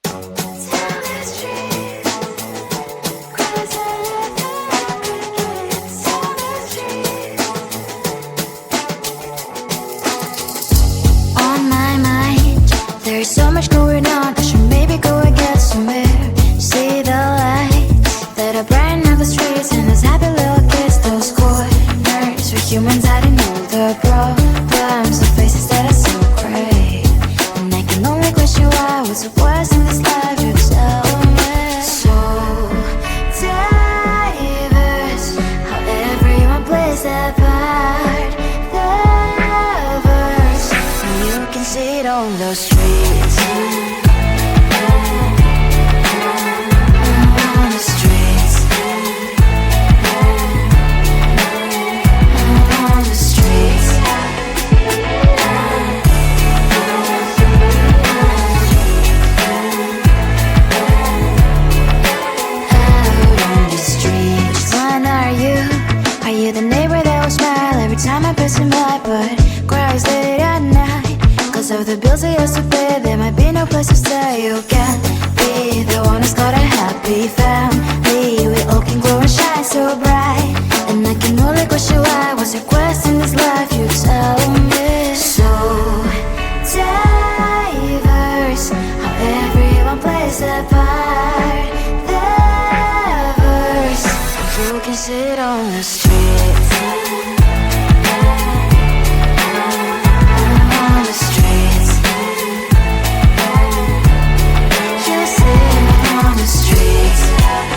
On my mind, there's so much going on. I should maybe go and get somewhere. See the lights that are brighten up the streets, and those happy little kids, those corners where humans hiding all the problems, the faces that are so gray. And I can only question why, what's the worst in this life, you tell me. So diverse, how everyone plays their part. The verse, and you can see it on the streets. On the streets. On the streets. Out on the streets. When are you? Are you the neighbor that will smile every time I pass him by, but cries late at night? Cause of the bills I used to pay, there might be no place to stay. You can't be the one who's got a happy family. We all can glow and shine so bright, and I can only question why, what's your quest in this life, you tell me. So diverse, how everyone plays their part. The verse, you can see it on the streets. On the streets. You see it on the streets. Out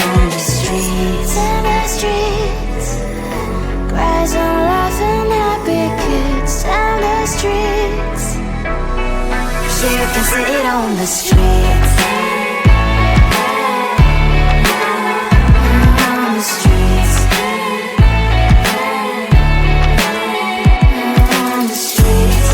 on the streets. In the streets. Cries and laughing happy kids. Down the streets. You can see it on the streets. On the streets. On the streets.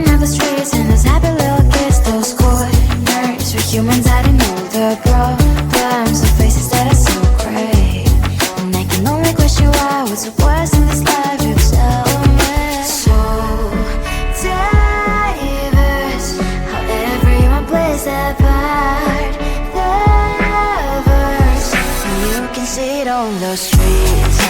Running up the streets and those happy little kids, those corners for humans that know the problems, the faces that are so great. And I can only question why, what's the worst in this life, you tell me. So diverse, how everyone plays their part. The verse, and you can see it on the streets.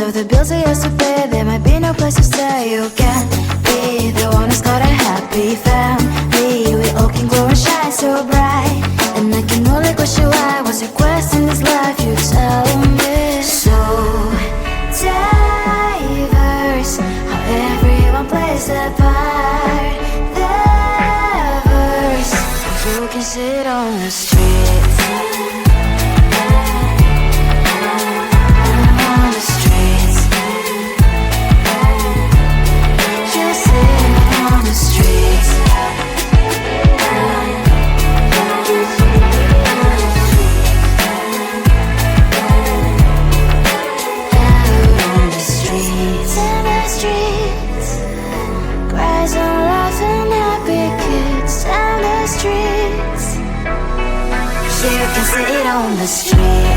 Of the bills I used to pay, there might be no place to stay. You can be the one who's got a happy family. We all can glow and shine so bright. And I can only question why, what's your quest in this life, you tell me. So diverse, how everyone plays their part. The verse, you can sit on the streets. On the street.